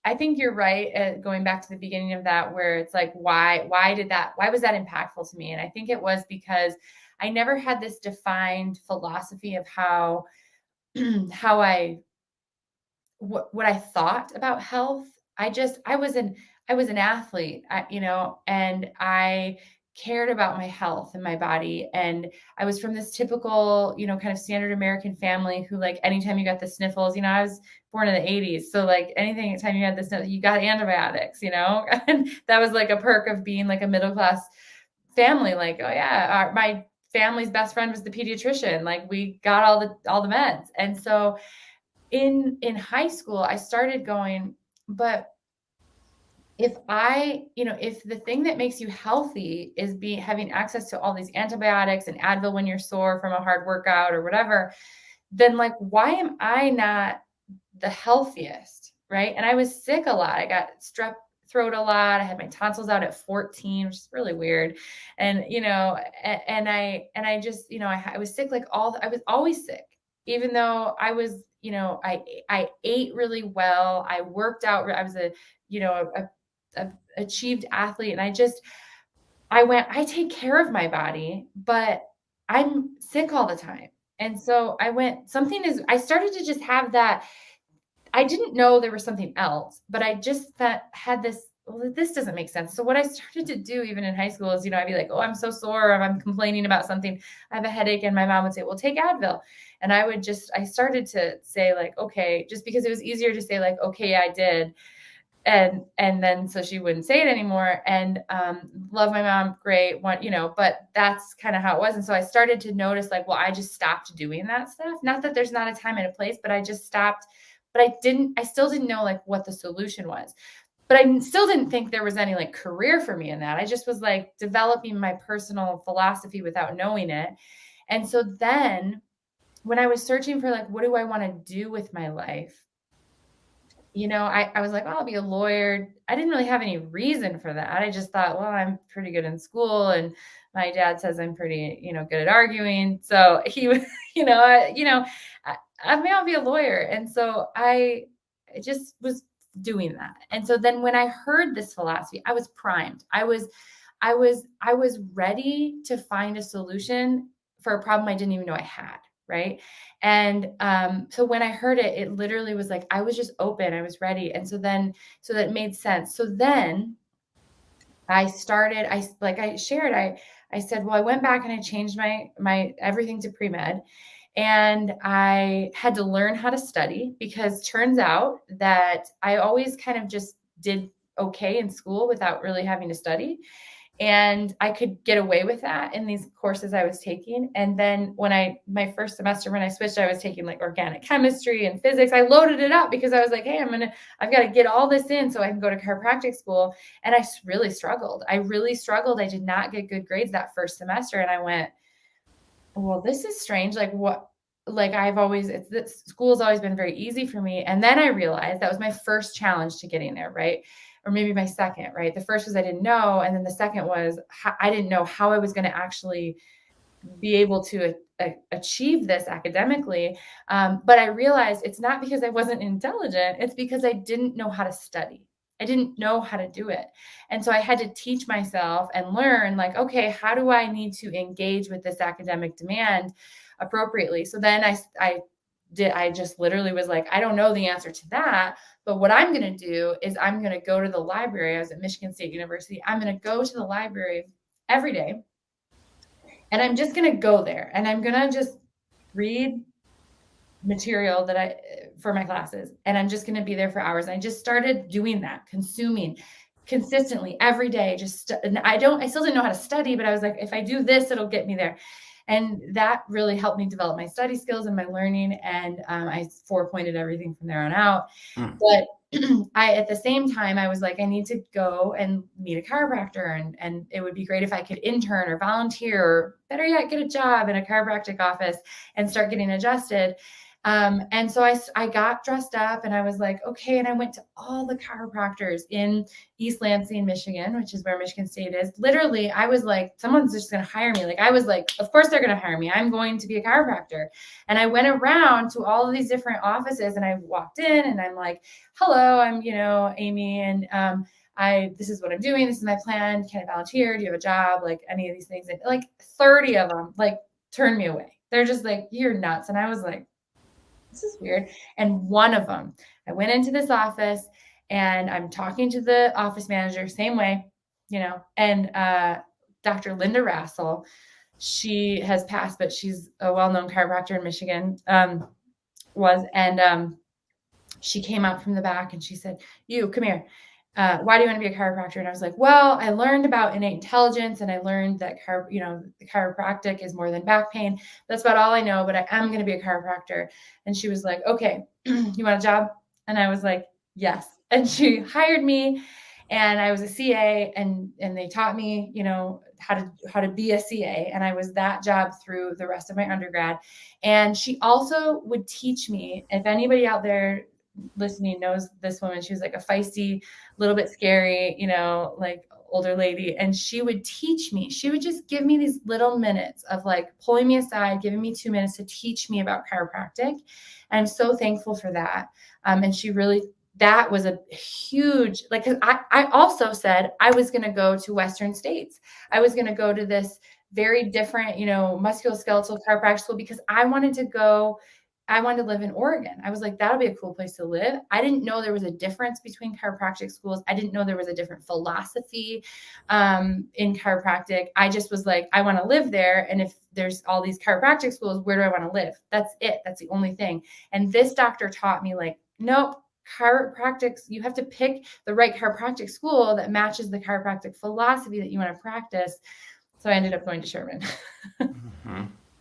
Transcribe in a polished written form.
I think you're right at going back to the beginning of that, where it's like, why was that impactful to me? And I think it was because I never had this defined philosophy of how, how what I thought about health. I was an athlete, and I cared about my health and my body. And I was from this typical, kind of standard American family who, like, anytime you got the sniffles, I was born in the 80s. So like anytime you had the sniffles, you got antibiotics, and that was like a perk of being like a middle class family. Like, oh yeah, my family's best friend was the pediatrician. Like we got all the meds. And so in high school, I started going, but if the thing that makes you healthy is having access to all these antibiotics and Advil when you're sore from a hard workout or whatever, then like, why am I not the healthiest? Right. And I was sick a lot. I got strep throat a lot. I had my tonsils out at 14, which is really weird. And, I just, I was sick, I was always sick, even though I was, I ate really well. I worked out. I was a achieved athlete. And I take care of my body, but I'm sick all the time. And so I started to just have that. I didn't know there was something else, but I just had this, well, this doesn't make sense. So what I started to do even in high school is, I'd be like, oh, I'm so sore, or I'm complaining about something. I have a headache. And my mom would say, well, take Advil. And I started to say like, okay, just because it was easier to say like, okay, I did. And then so she wouldn't say it anymore. And love my mom, great one, but that's kind of how it was. And so I started to notice like, well, I just stopped doing that stuff. Not that there's not a time and a place, but I just stopped. But I still didn't know like what the solution was. But I still didn't think there was any like career for me in that. I just was like developing my personal philosophy without knowing it. And so then when I was searching for like, what do I want to do with my life? I was like, oh, I'll be a lawyer. I didn't really have any reason for that. I just thought, well, I'm pretty good in school, and my dad says I'm pretty, good at arguing. So he was, I mean, I'll be a lawyer. And so I just was doing that. And so then when I heard this philosophy, I was primed. I was ready to find a solution for a problem I didn't even know I had. Right. And so when I heard it, it literally was like, I was just open, I was ready. And so that made sense. So then I started, I said, well, I went back and I changed my everything to pre-med. And I had to learn how to study, because turns out that I always kind of just did okay in school without really having to study. And I could get away with that in these courses I was taking. And then my first semester, when I switched, I was taking like organic chemistry and physics. I loaded it up because I was like, hey, I've got to get all this in so I can go to chiropractic school. And I really struggled. I did not get good grades that first semester. And I went, well, this is strange. Like what? Like school's always been very easy for me. And then I realized that was my first challenge to getting there, right? Or maybe my second, right? The first was I didn't know. And then the second was I didn't know how I was going to actually be able to achieve this academically. But I realized it's not because I wasn't intelligent. It's because I didn't know how to study. I didn't know how to do it. And so I had to teach myself and learn like, okay, how do I need to engage with this academic demand appropriately? So then I just literally was like, I don't know the answer to that, but what I'm going to do is I'm going to go to the library. I was at Michigan State University. I'm going to go to the library every day, and I'm just going to go there, and I'm going to just read material for my classes, and I'm just going to be there for hours. And I just started doing that, consuming consistently every day. I still didn't know how to study, but I was like, if I do this, it'll get me there. And that really helped me develop my study skills and my learning. And I 4-pointed everything from there on out. But at the same time, I was like, I need to go and meet a chiropractor, and it would be great if I could intern or volunteer, or better yet, get a job in a chiropractic office and start getting adjusted. And so I got dressed up and I was like, okay. And I went to all the chiropractors in East Lansing, Michigan, which is where Michigan State is. Literally, I was like, someone's just going to hire me. Like, I was like, of course they're going to hire me. I'm going to be a chiropractor. And I went around to all of these different offices and I walked in and I'm like, hello, I'm, Amy. And, this is what I'm doing. This is my plan. Can I volunteer? Do you have a job? Like any of these things. And like 30 of them, like turned me away. They're just like, you're nuts. And I was like, this is weird. And one of them, I went into this office and I'm talking to the office manager, same way, and Dr. Linda Rassel, she has passed, but she's a well-known chiropractor in Michigan, and she came out from the back and she said, you come here. Why do you want to be a chiropractor? And I was like, well, I learned about innate intelligence and I learned that, the chiropractic is more than back pain. That's about all I know, but I am going to be a chiropractor. And she was like, okay, you want a job? And I was like, yes. And she hired me and I was a CA and they taught me, how to be a CA. And I was that job through the rest of my undergrad. And she also would teach me, if anybody out there listening knows this woman, she was like a feisty, little bit scary, like older lady. And she would teach me, she would just give me these little minutes of like pulling me aside, giving me 2 minutes to teach me about chiropractic. And I'm so thankful for that. And she really, that was a huge, like, cause I also said I was going to go to Western States. I was going to go to this very different, musculoskeletal chiropractic school because I wanted to live in Oregon. I was like, that'll be a cool place to live. I didn't know there was a difference between chiropractic schools. I didn't know there was a different philosophy in chiropractic. I just was like, I want to live there. And if there's all these chiropractic schools, where do I want to live? That's it. That's the only thing. And this doctor taught me like, nope, chiropractics, you have to pick the right chiropractic school that matches the chiropractic philosophy that you want to practice. So I ended up going to Sherman.